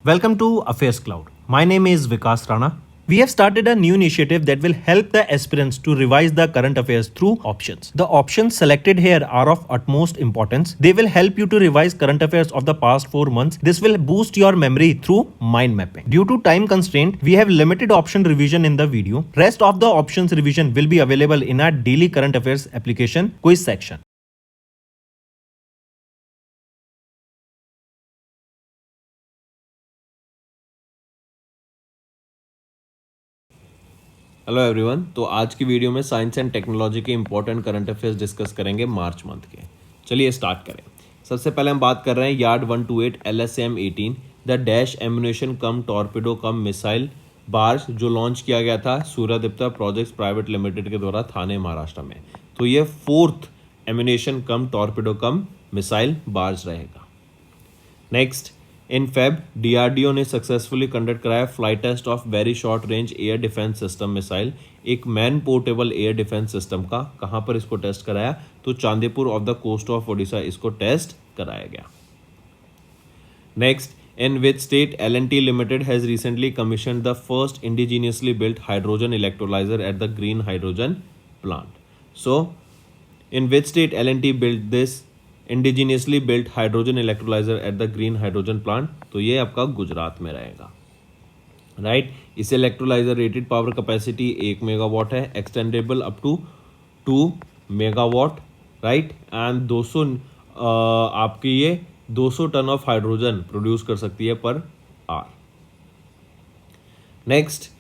Welcome to Affairs Cloud. My name is Vikas Rana. We have started a new initiative that will help the aspirants to revise the current affairs through options. The options selected here are of utmost importance. They will help you to revise current affairs of the past 4 months. This will boost your memory through mind mapping. Due to time constraint, we have limited option revision in the video. Rest of the options revision will be available in our daily current affairs application quiz section. Hello everyone. तो आज की video में science and technology के important current affairs discuss करेंगे March month के। चलिए start करें। सबसे पहले हम बात कर रहे हैं yard 128 LSM 18 the dash ammunition cum torpedo cum missile barge जो लॉन्च किया गया था सूर्यदीप्ता प्रोजेक्ट्स प्राइवेट लिमिटेड के द्वारा थाने महाराष्ट्र में। तो ये 4th ammunition cum torpedo cum missile barge रहेगा। नेक्स्ट, इन फेब डीआरडीओ ने सक्सेसफुली कंडक्ट कराया flight test of very short range air defence system missile, एक man portable air defence system का। कहाँ पर इसको टेस्ट कराया? तो Chandipur off the coast of Odisha इसको टेस्ट कराया गया। नेक्स्ट, in which state L&T Limited has recently commissioned the first indigenously built hydrogen electrolyzer at the green hydrogen plant. So, in which state L&T built this indigenously built hydrogen electrolyzer at the green hydrogen plant? तो ये आपका गुजरात में रहेगा, right. इस electrolyser rated power capacity 1 megawatt है, extendable up to 2 megawatt, right. And 200 आपकी ये 200 ton of hydrogen produce कर सकती है per hour. Next,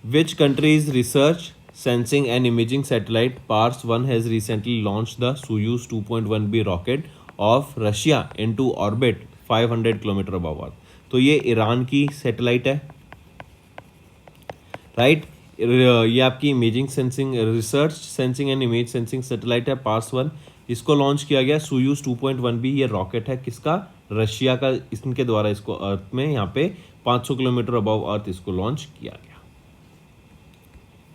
which country's research sensing and imaging satellite Pars 1 has recently launch the Soyuz 2.1B rocket of Russia into orbit 500 kilometre above earth. तो ये Iran की satellite है, right. ये आपकी imaging sensing research sensing and image sensing satellite है Pars 1। इसको launch किया गया सोयूज 2.1B। ये रॉकेट है किसका? रशिया का। इनके द्वारा इसको अर्थ में यहाँ पे 500 किलोमीटर अबव अर्थ इसको लॉन्च किया गया।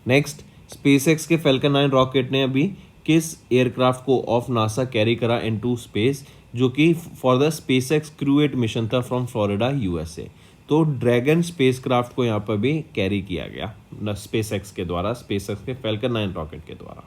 नेक्स्ट, स्पेसएक्स के फैल्कन 9 रॉकेट ने अभी किस एयरक्राफ्ट को ऑफ नासा कैरी करा इनटू स्पेस, जो कि for the SpaceX crew 8 mission था फ्रॉम फ्लोरिडा यूएसए। तो ड्रैगन स्पेसक्राफ्ट को यहाँ पर भी कैरी किया गया स्पेसएक्स के द्वारा, स्पेसएक्स के फैल्कन 9 रॉकेट के द्वारा।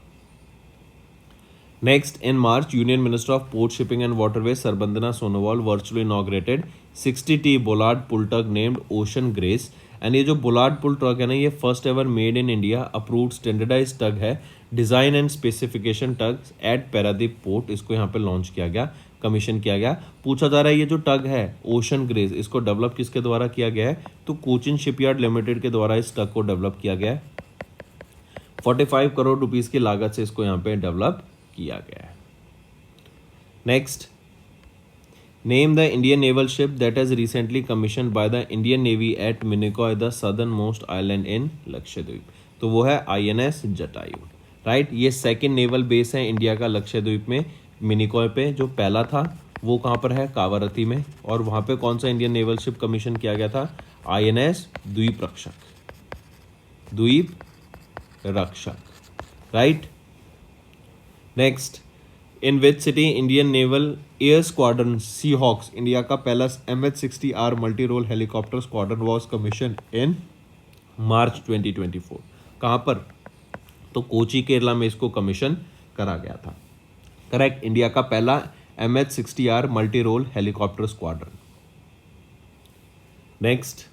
Next, in March union minister of port shipping and waterway Sarbananda Sonowal virtually inaugurated 60T bollard pull tug named Ocean Grace. एंड ये जो बोलार्ड पुल टग है ना, ये first ever made in India approved standardised tug है, design and specification tug at Paradip port. इसको यहाँ पे लॉन्च किया गया, कमीशन किया गया। पूछा जा रहा है ये जो टग है ओशन ग्रेस, इसको डेवलप किसके द्वारा किया गया है? तो कोचिन शिपयार्ड लिमिटेड के द्वारा इस टग को डेवलप किया गया है। 45 करोड़ रुपीज की लागत से इसको यहाँ पे डेवलप किया गया है। Next, name the Indian naval ship that has recently commission by the Indian navy at Minicoy the southernmost island in Lakshadweep. तो वो है INS जटायु, राइट। ये सेकंड नेवल बेस है इंडिया का लक्षद्वीप में, मिनिकॉय पे। जो पहला था वो कहाँ पर है? कावारती में। और वहाँ पे कौन सा इंडियन नेवल शिप कमीशन किया गया था? INS Dweep Rakshak, right. Next, in which city Indian naval air squadron Seahawks, India का पहला MH-60R multi role helicopter squadron was commissioned in March 2024। कहाँ पर? तो कोची केरला में इसको कमीशन करा गया था, करेक्ट। इंडिया का पहला MH-60R multi role helicopter squadron. Next,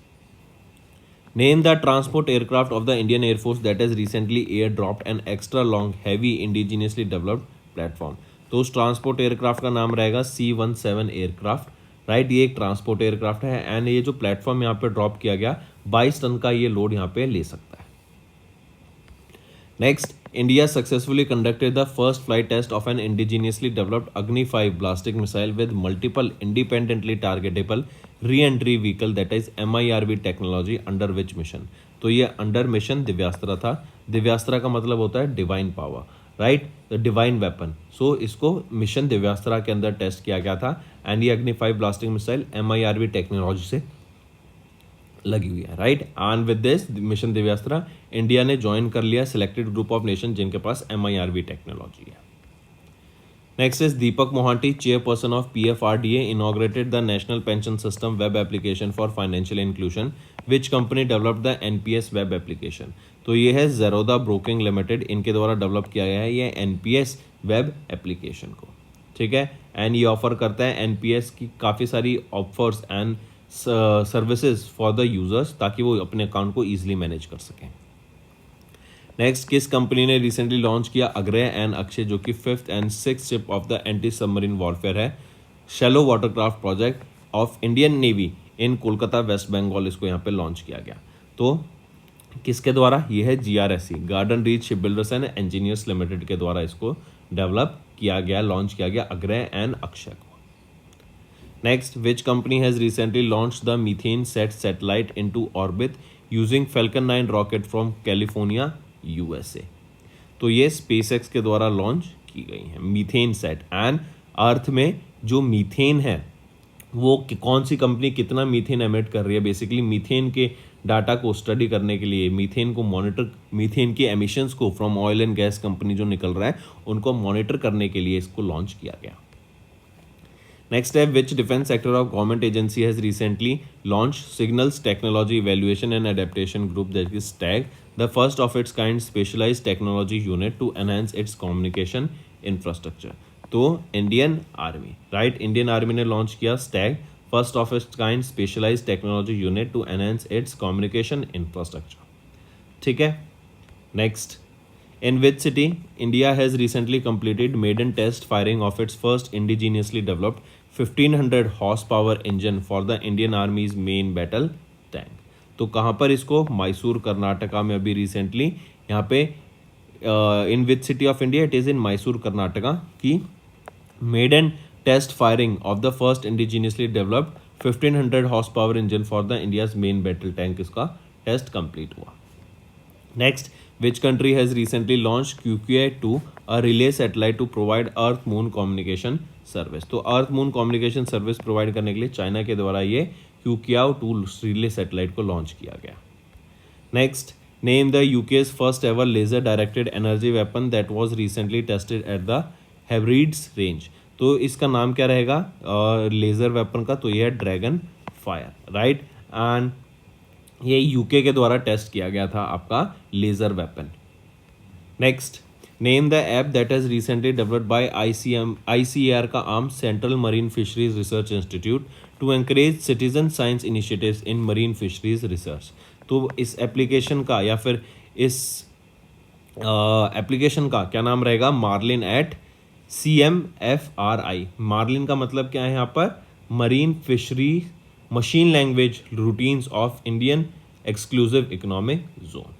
name the transport aircraft of the Indian air force that has recently air dropped an extra long heavy indigenously developed platform. तो उस ट्रांसपोर्ट एयरक्राफ्ट का नाम रहेगा C-17 एयरक्राफ्ट, राइट। ये एक transport aircraft है and ये जो प्लेटफॉर्म यहाँ पे ड्रॉप किया गया 22 टन का ये लोड यहाँ पे ले सकता है। Next, India successfully conducted the first flight test of an indigenously developed Agni 5 ballistic missile with multiple independently targetable reentry vehicle that is MIRV technology under which mission. तो ये अंडर मिशन दिव्यास्त्रा था। दिव्यास्त्रा का मतलब होता है divine power, right, the divine weapon. So इसको mission दिव्यास्त्रा के अंदर टेस्ट किया गया था एंड ये अग्नि 5 ब्लास्टिंग मिसाइल MIRV टेक्नोलॉजी से लगी हुई है, right. And with this mission Divyastra India ने ज्वाइन कर लिया सिलेक्टेड ग्रुप ऑफ नेशन जिनके पास MIRV टेक्नोलॉजी है। Next is Deepak Mohanty, chairperson of PFRDA, inaugurated the National Pension System web application for financial inclusion. Which company developed the NPS web application? तो ये है Zerodha Broking Limited, इनके द्वारा develop किया गया है ये NPS वेब एप्लीकेशन को, ठीक है। एंड ये ऑफर करता है NPS की काफ़ी सारी offers and services for the users, ताकि वो अपने अकाउंट को ईजिली मैनेज कर सकें। नेक्स्ट, किस कंपनी ने रिसेंटली लॉन्च किया अग्रय एंड अक्षय, जो कि 5th and 6th ship of the anti submarine warfare है, shallow watercraft project of Indian navy in Kolkata west Bengal, इसको यहाँ पे लॉन्च किया गया। तो किसके द्वारा? ये है GRSE, garden reach ship builders and engineers limited के द्वारा इसको डेवलप किया गया, लॉन्च किया गया अग्रय एंड अक्षय को। Next, which company has recently launch the methane set satellite into orbit using falcon 9 rocket from California USA? तो ये SpaceX के द्वारा लॉन्च की गई है मीथेन सेट। एंड अर्थ में जो मीथेन है वो कौन सी कंपनी कितना मीथेन एमिट कर रही है, बेसिकली मीथेन के डाटा को स्टडी करने के लिए, मीथेन को मॉनिटर, मीथेन के एमिशंस को from oil and gas company जो निकल रहा है उनको मॉनिटर करने के लिए इसको लॉन्च किया गया। नेक्स्ट है, which defence sector of government agency has recently launch signals technology evaluation and adaptation group, that is STAG, the first of its kind specialised technology unit to enhance its communication infrastructure. तो Indian army, right, Indian army ने launch किया STAG, first of its kind specialised technology unit to enhance its communication infrastructure, ठीक है। Next, in which city India has recently completed maiden test firing of its first indigenously developed 1500 horsepower engine for the Indian Army's main battle tank? तो कहाँ पर इसको? मैसूर कर्नाटका में अभी recently यहाँ पे in which city of India? It is in Mysore Karnataka की maiden test firing of the first indigenously developed 1500 horse power engine for the India's main battle tank, इसका टेस्ट कंप्लीट हुआ। Next, which country has recently launched QQI-2, a relay satellite to provide Earth Moon communication service? तो Earth Moon communication service provide करने के लिए China के द्वारा ये QQI-2 relay satellite को लॉन्च किया गया। Next, name the UK's first ever laser directed energy weapon that was recently tested at the Hebrides range. तो इसका नाम क्या रहेगा लेजर वेपन का? तो ये है ड्रैगन फायर, राइट। एंड ये यूके के द्वारा टेस्ट किया गया था आपका laser weapon. Next, name the app that has recently developed by ICAR का arm central marine fisheries research institute to encourage citizen science initiatives in marine fisheries research. तो इस एप्लीकेशन का या फिर इस एप्लीकेशन का क्या नाम रहेगा? Marlin eight CMFRI। मार्लिन का मतलब क्या है यहाँ पर? Marine fishery machine language routines of Indian exclusive economic zone.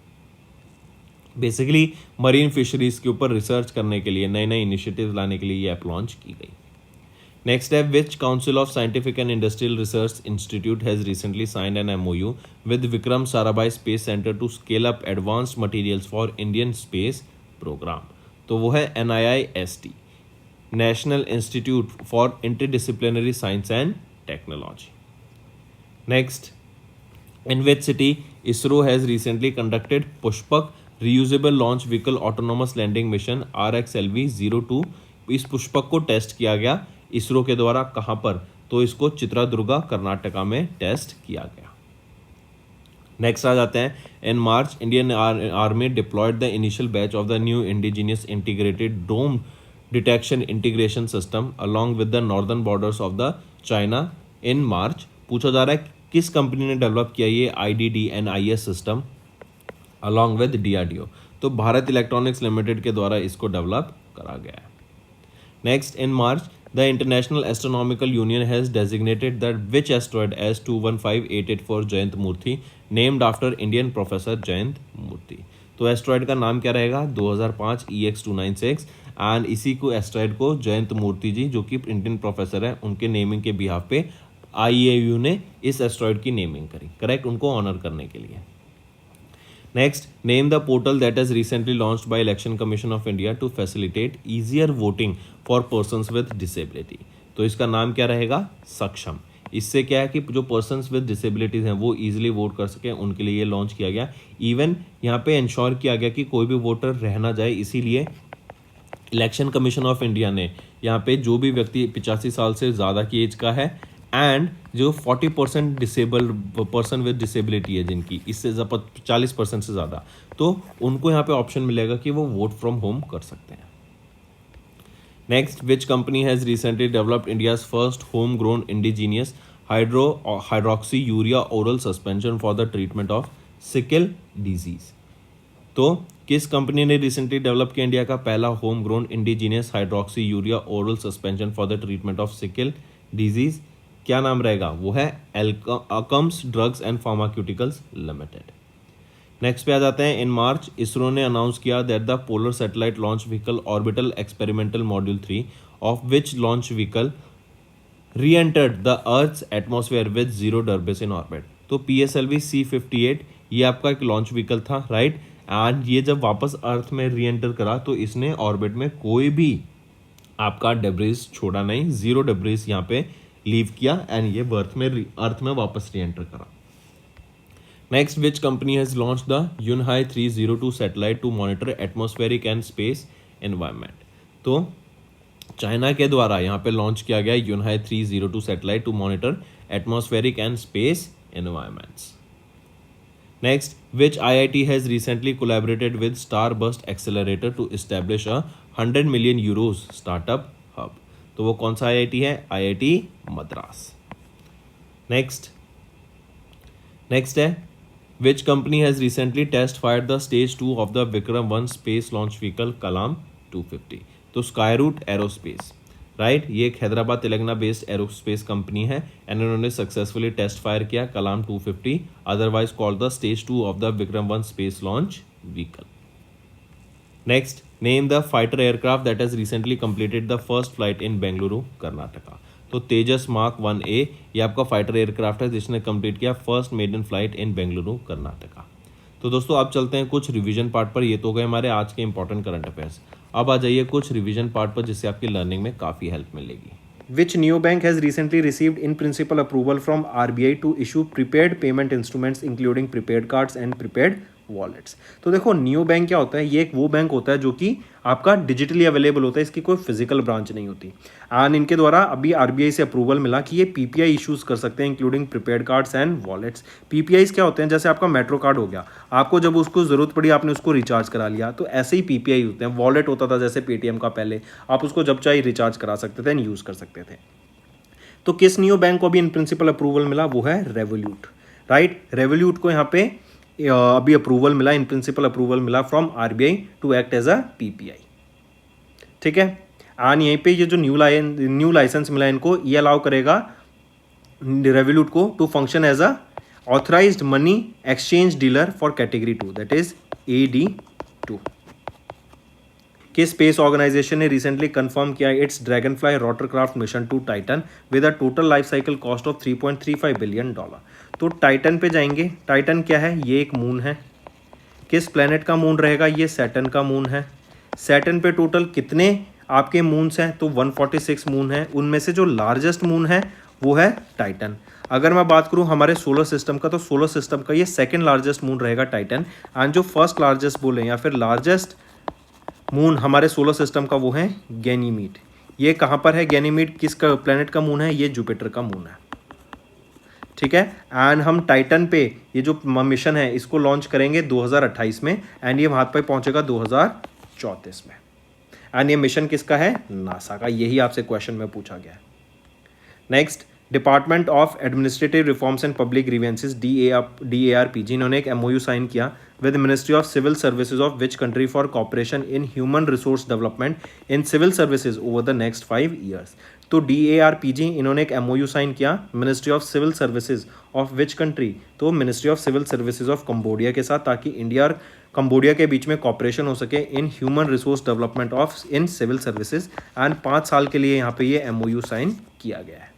Basically marine fisheries के ऊपर रिसर्च करने के लिए, नए नए इनिशिएटिव लाने के लिए ये ऐप लॉन्च की गई। नेक्स्ट है, which council of scientific and industrial research institute has recently signed an MOU with Vikram Sarabhai space centre to scale up advanced materials for Indian space programme. तो वो है NIIST, national institute for interdisciplinary science and technology. Next, in which city ISRO has recently conducted Pushpak reusable launch vehicle autonomous landing mission RXLV-02? इस पुष्पक को test किया गया इसरो के द्वारा, कहाँ पर? तो इसको चित्रादुर्गा कर्नाटका में टेस्ट किया गया। नेक्स्ट आ जाते हैं, in March Indian army deployed the initial batch of the new indigenous integrated dome detection integration system along with the northern borders of the China in March. पूछा जा रहा है किस कंपनी ने डेवलप किया ये IDDNIS system along with DRDO? तो Bharat electronics limited के द्वारा इसको डेवलप करा गया है। Next, in March the international astronomical union has designated that which asteroid as 215884 Jayant Murthy, named after Indian professor Jayant Murthy. तो एस्ट्रॉयड का नाम क्या रहेगा? 2005 EX296। एंड इसी को एस्ट्रॉयड को जयंत मूर्ति जी, जो कि इंडियन प्रोफेसर है, उनके नेमिंग के बिहाफ पे IAU ने इस एस्ट्रॉयड की नेमिंग करी, करेक्ट, उनको ऑनर करने के लिए। Next, name the portal that has recently launched by election commission of India to facilitate easier voting for persons with disability. तो इसका नाम क्या रहेगा? सक्षम। इससे क्या है कि जो पर्सन्स विद डिसेबिलिटीज हैं वो ईजिली वोट कर सकें, उनके लिए ये लॉन्च किया गया। इवन यहाँ पे इंश्योर किया गया कि कोई भी वोटर रह ना जाए, इसीलिए इलेक्शन कमीशन ऑफ इंडिया ने यहाँ पे जो भी व्यक्ति 85 साल से ज़्यादा की एज का है एंड जो 40% डिसेबल पर्सन विद डिसेबिलिटी है जिनकी इससे 40% से ज़्यादा, तो उनको यहाँ पे ऑप्शन मिलेगा कि वो वोट फ्रॉम होम कर सकते हैं। Next, which company has recently developed India's first home grown indigenous hydroxyurea oral suspension for the treatment of sickle disease. तो किस कंपनी ने रिसेंटली डेवलप किया इंडिया का पहला home grown indigenous hydroxyurea oral suspension for the treatment of sickle disease? क्या नाम रहेगा? वो है Akums drugs and pharmaceuticals limited. Next पे आ जाते हैं। इन मार्च इसरो ने अनाउंस किया that the polar satellite launch vehicle orbital experimental module 3 of which launch vehicle reentered the earth's atmosphere with zero debris in orbit. तो PSLV C58 ये आपका एक लॉन्च व्हीकल था, राइट। एंड ये जब वापस अर्थ में री एंटर करा तो इसने ऑर्बिट में कोई भी आपका डेब्रिस छोड़ा नहीं, जीरो डेब्रिस यहाँ पे लीव किया एंड ये अर्थ में वापस री एंटर करा। Next, which company has launch the Yunhai 302 satellite to monitor atmospheric and space environment. तो चाइना के द्वारा यहाँ पे लॉन्च किया गया Yunhai 302 satellite to monitor atmospheric and space environments. Next, which IIT has recently collaborated with Starburst Accelerator to establish a 100 million euros startup hub? तो वो कौन सा IIT है? IIT मद्रास। Next है, which company has recently test fired the stage 2 of the Vikram 1 space launch vehicle Kalam 250? तो Skyroot Aerospace, right. ये एक Hyderabad Telangana based aerospace company है एंड उन्होंने सक्सेसफुली टेस्ट फायर किया कलाम 250, otherwise called the stage 2 of the Vikram 1 space launch vehicle. Next, name the fighter aircraft that has recently completed the first flight in Bengaluru Karnataka. तो तेजस mark 1A ये आपका fighter aircraft है जिसने complete किया first maiden flight in Bengaluru Karnataka. तो दोस्तों अब चलते हैं कुछ रिवीजन पार्ट पर। ये तो गए हमारे आज के इंपॉर्टेंट करंट अफेयर्स। अब आ जाइए कुछ रिवीजन पार्ट पर जिससे आपकी लर्निंग में काफ़ी हेल्प मिलेगी। Which neo bank has recently received in principle approval from RBI to issue prepaid payment instruments including prepaid cards and prepaid wallets? तो देखो नियो बैंक क्या होता है, ये एक वो बैंक होता है जो कि आपका डिजिटली अवेलेबल होता है, इसकी कोई फिजिकल ब्रांच नहीं होती। एंड इनके द्वारा अभी आरबीआई से अप्रूवल मिला कि ये पीपीआई इशूज़ कर सकते हैं including prepaid cards and wallets. PPIs क्या होते हैं, जैसे आपका मेट्रो कार्ड हो गया, आपको जब उसको ज़रूरत पड़ी आपने उसको रिचार्ज करा लिया, तो ऐसे ही पीपीआई होते हैं। वॉलेट होता था जैसे पेटीएम का, पहले आप उसको जब चाहे रिचार्ज करा सकते थे एंड यूज़ कर सकते थे। तो किस नियो बैंक को भी इन प्रिंसिपल अप्रूवल मिला, वो है रेवोल्यूट, राइट। रेवोल्यूट को यहाँ पे अभी अप्रूवल मिला, इन प्रिंसिपल अप्रूवल मिला from RBI to act as a PPI, ठीक है। एंड यहीं पे ये जो न्यू लाइसेंस मिला इनको, ये अलाउ करेगा रेवोल्यूट को to function as a authorised money exchange dealer for category 2, that is AD2। कि स्पेस ऑर्गेनाइजेशन ने रिसेंटली कंफर्म किया its Dragonfly rotorcraft mission to Titan with a total life cycle cost of $3.35 billion. तो Titan पे जाएंगे। Titan क्या है, ये एक मून है। किस प्लेनेट का मून रहेगा, ये सैटर्न का मून है। सैटर्न पे टोटल कितने आपके मून्स हैं, तो 146 मून है। उनमें से जो लार्जेस्ट मून है वो है टाइटन। अगर मैं बात करूं हमारे सोलर सिस्टम का, तो सोलर सिस्टम का ये सेकंड लार्जेस्ट मून रहेगा टाइटन। एंड जो फर्स्ट लार्जेस्ट बोले या फिर लार्जेस्ट मून हमारे सोलर सिस्टम का वो है गैनीमीड। ये कहाँ पर है गैनीमीड, किस का प्लेनेट का मून है, ये जुपिटर का मून है, ठीक है। एंड हम टाइटन पे ये जो मिशन है इसको लॉन्च करेंगे 2028 में एंड ये वहाँ पर पहुँचेगा 2034 में। एंड ये मिशन किसका है, नासा का। यही आपसे क्वेश्चन में पूछा गया है। Next, department of administrative reforms and public grievances DARPG इन्होंने एक MOU साइन किया with ministry of civil services of which country for cooperation in human resource development in civil services over the next 5 years. तो DARPG इन्होंने एक MOU sign किया ministry of civil services of which country, तो ministry of civil services of Cambodia के साथ, ताकि India और Cambodia के बीच में कॉपरेशन हो सके in human resource development of in civil services. And 5 साल के लिए यहाँ पे ये MOU साइन किया गया है।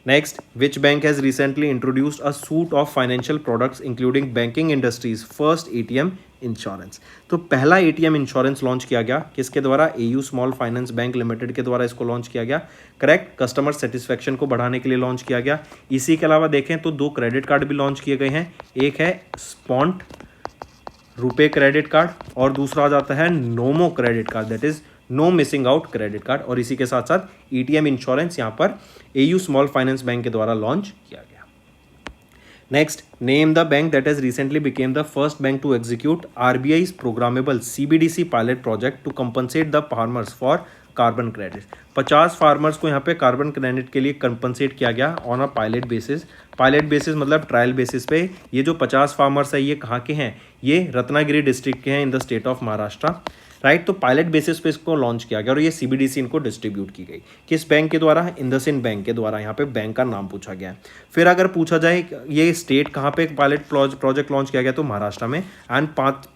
Next, which bank has recently introduced a suite of financial products including banking industry's first ATM insurance? तो पहला ATM इंश्योरेंस लॉन्च किया गया किसके द्वारा, AU small finance bank limited के द्वारा इसको लॉन्च किया गया, करेक्ट। कस्टमर सेटिस्फेक्शन को बढ़ाने के लिए लॉन्च किया गया। इसी के अलावा देखें तो 2 क्रेडिट कार्ड भी लॉन्च किए गए हैं। एक है स्पॉन्ट रुपे क्रेडिट कार्ड, और दूसरा आ जाता है NoMo credit card, that is no missing out credit card, और इसी के साथ साथ ईटीएम इंश्योरेंस यहाँ पर एयू स्मॉल फाइनेंस बैंक के द्वारा लॉन्च किया गया। Next, name the bank that has recently became the first bank to execute RBI's programmable CBDC pilot project to compensate the farmers for carbon credit. 50 farmers को यहाँ पे carbon credit के लिए compensate किया गया on a pilot basis. Pilot basis मतलब trial basis पे। ये जो 50 फार्मर्स है ये कहाँ के हैं? ये रत्नागिरी डिस्ट्रिक्ट के हैं in the state of Maharashtra, right. तो पायलट बेसिस पे इसको लॉन्च किया गया और ये सीबीडीसी इनको डिस्ट्रीब्यूट की गई। किस बैंक के द्वारा? इंडसइंड बैंक के द्वारा। यहाँ पे बैंक का नाम पूछा गया है। फिर अगर पूछा जाए ये स्टेट कहाँ पे पायलट प्रोजेक्ट लॉन्च किया गया, तो महाराष्ट्र में। एंड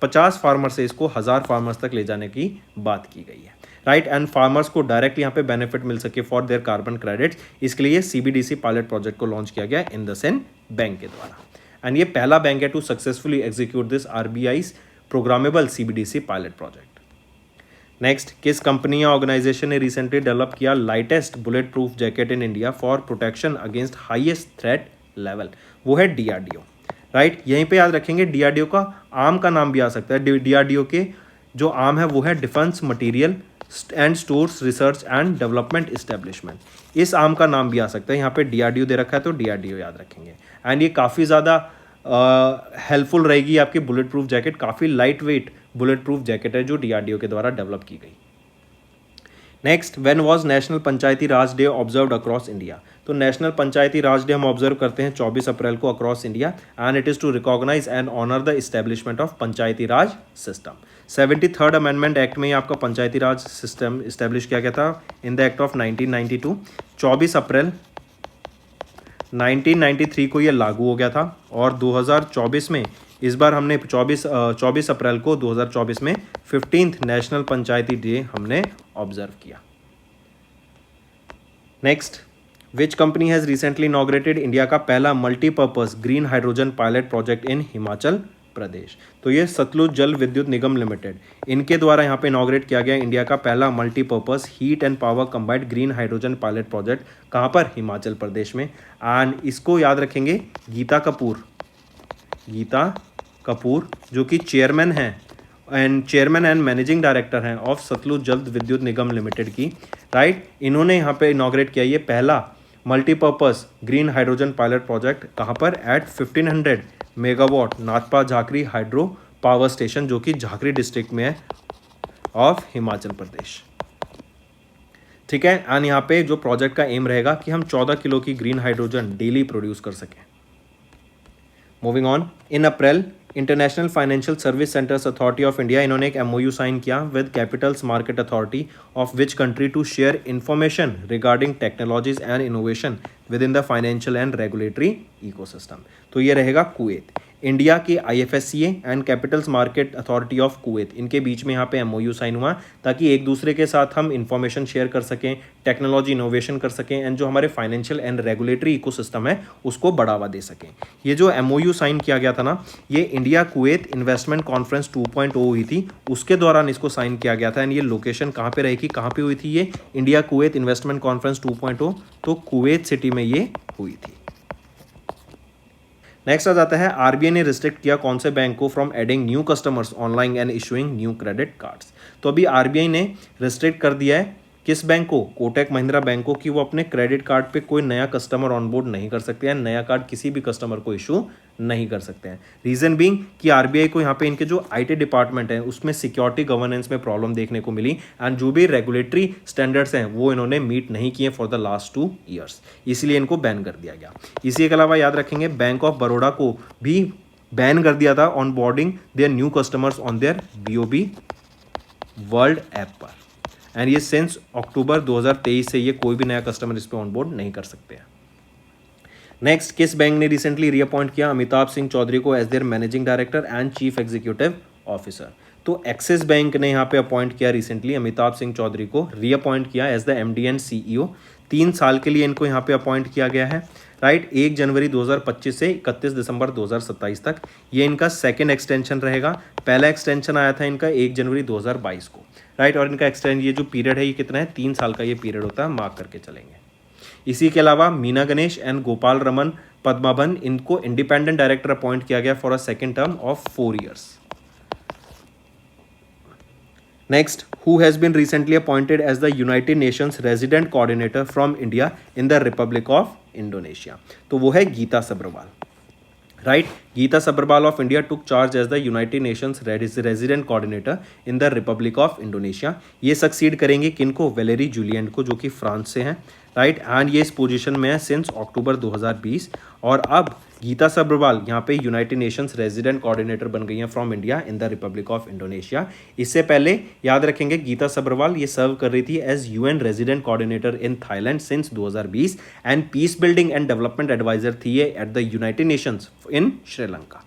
50 फार्मर से इसको 1000 फार्मर्स तक ले जाने की बात की गई है, राइट। एंड फार्मर्स को डायरेक्ट यहाँ पे बेनिफिट मिल सके फॉर देयर कार्बन क्रेडिट्स, इसके लिए सीबीडीसी पायलट प्रोजेक्ट को लॉन्च किया गया इंडसइंड बैंक के द्वारा। एंड ये पहला बैंक है to successfully execute this RBI programmable CBDC pilot project. Next, किस कंपनी या ऑर्गेनाइजेशन ने रिसेंटली डेवलप किया lightest bullet proof jacket in India for protection against highest threat level? वो है डीआरडीओ, राइट। यहीं पे याद रखेंगे डीआरडीओ का आर्म का नाम भी आ सकता है। डीआरडीओ के जो आर्म है वो है defence material and stores research and development establishment. इस आर्म का नाम भी आ सकता है। यहाँ पे डीआरडीओ दे रखा है तो डीआरडीओ याद रखेंगे। एंड ये काफ़ी ज़्यादा हेल्पफुल रहेगी आपकी बुलेट प्रूफ जैकेट। काफ़ी light weight bullet proof jacket है जो डीआरडीओ के द्वारा डेवलप की गई। Next, when was national Panchayati Raj day observed across India? तो नेशनल पंचायती राज डे हम ऑब्जर्व करते हैं 24 अप्रैल को across India, and it is to recognise and honour the establishment of Panchayati Raj system. 73rd amendment act में आपका पंचायती राज सिस्टम इस्टेब्लिश किया गया था इन द एक्ट ऑफ 1992। 24 अप्रैल 1993 को ये लागू हो गया था, और 2024 में इस बार हमने 24 अप्रैल को 2024 में 15th नेशनल पंचायती डे हमने ऑब्जर्व किया। Next, which company has recently inaugurated India का पहला multipurpose green hydrogen pilot project in Himachal Pradesh? तो ये सतलुज जल विद्युत निगम लिमिटेड, इनके द्वारा यहाँ पे इनॉग्रेट किया गया इंडिया का पहला multipurpose heat and power combined green hydrogen pilot project. कहाँ पर? हिमाचल प्रदेश में। एंड इसको याद रखेंगे गीता कपूर जो कि चेयरमैन एंड मैनेजिंग डायरेक्टर हैं ऑफ सतलुज जल विद्युत निगम लिमिटेड की, राइट। इन्होंने यहाँ पे इनॉग्रेट किया ये पहला multipurpose green hydrogen pilot project. कहाँ पर? At 1500 megawatt Nathpa Jhakri hydro power station, जो कि झाकरी डिस्ट्रिक्ट में है ऑफ हिमाचल प्रदेश, ठीक है। एंड यहाँ पे जो प्रोजेक्ट का एम रहेगा कि हम 14 किलो की ग्रीन हाइड्रोजन डेली प्रोड्यूस कर सकें। Moving on, in April international financial service centres authority of India, इन्होंने एक एमओयू साइन किया with capitals market authority of which country to share information regarding technologies and innovation with in the financial and regulatory ecosystem. तो ये रहेगा Kuwait. India के IFSCA and capitals market authority of Kuwait, इनके बीच में यहाँ पे एमओयू साइन हुआ ताकि एक दूसरे के साथ हम इंफॉर्मेशन शेयर कर सकें, टेक्नोलॉजी इनोवेशन कर सकें, एंड जो हमारे फाइनेंशियल एंड रेगुलेटरी इकोसिस्टम है उसको बढ़ावा दे सकें। ये जो एमओयू साइन किया गया था ना, ये इंडिया कुवैत इन्वेस्टमेंट कॉन्फ्रेंस 2.0 हुई थी, उसके दौरान इसको साइन किया गया था। एंड ये लोकेशन कहाँ पे रहेगी, कहाँ पे हुई थी ये इंडिया कुवैत इन्वेस्टमेंट कॉन्फ्रेंस 2.0? तो कुवैत सिटी में ये हुई थी। नेक्स्ट आ जाता है, आरबीआई ने रिस्ट्रिक्ट किया कौन से बैंक को from adding new customers online and issuing new credit cards? तो अभी आरबीआई ने रिस्ट्रिक्ट कर दिया है किस बैंक को? कोटक महिंद्रा बैंक को, कि वो अपने क्रेडिट कार्ड पे कोई नया कस्टमर ऑनबोर्ड नहीं कर सकते हैं, नया कार्ड किसी भी कस्टमर को इशू नहीं कर सकते हैं। रीज़न बीइंग कि आरबीआई को यहाँ पे इनके जो आईटी डिपार्टमेंट है उसमें सिक्योरिटी गवर्नेंस में प्रॉब्लम देखने को मिली, एंड जो भी रेगुलेटरी स्टैंडर्ड्स हैं वो इन्होंने मीट नहीं किए फॉर द लास्ट 2 ईयर्स, इसलिए इनको बैन कर दिया गया। इसी के अलावा याद रखेंगे बैंक ऑफ बड़ौदा को भी बैन कर दिया था on boarding their new customers on their BOB world app पर, एंड ये सिंस अक्टूबर 2023 से ये कोई भी नया कस्टमर इस पर ऑनबोर्ड नहीं कर सकते हैं। नेक्स्ट, किस बैंक ने रिसेंटली रीअपॉइंट किया अमिताभ सिंह चौधरी को as their managing director and chief executive officer? तो एक्सिस बैंक ने यहाँ पे अपॉइंट किया रिसेंटली अमिताभ सिंह चौधरी को, रीअपॉइंट किया as the MD and CEO। 3 साल के लिए इनको यहाँ पे अपॉइंट किया गया है, राइट। 1 जनवरी 2025 से 31 दिसंबर 2027 तक ये इनका सेकेंड एक्सटेंशन रहेगा। पहला एक्सटेंशन आया था इनका 1 जनवरी 2022 को, राइट। और इनका एक्सटेंड ये जो पीरियड है ये कितना है? 3 साल का ये पीरियड होता है, मार्क करके चलेंगे। इसी के अलावा मीना गणेश एंड गोपाल रमन पद्माबन, इनको इंडिपेंडेंट डायरेक्टर अपॉइंट किया गया for a second term of 4 years. Next, who has been recently appointed as the United Nations Resident Coordinator from India in the Republic of Indonesia? तो वो है Geeta Sabharwal. Right? Geeta Sabharwal of India took charge as the United Nations Resident Coordinator in the Republic of Indonesia. ये succeed करेंगे किनको? Valerie Julian को, जो कि France से हैं. राइट, एंड ये इस पोजीशन में है सिंस अक्टूबर 2020. और अब गीता सब्रवाल यहाँ पे यूनाइटेड नेशंस रेजिडेंट कोऑर्डिनेटर बन गई हैं from India in the Republic of Indonesia. इससे पहले याद रखेंगे गीता सब्रवाल ये सर्व कर रही थी as UN resident coordinator in Thailand since 2020 and peace building and development adviser थी ये at the United Nations in Sri Lanka.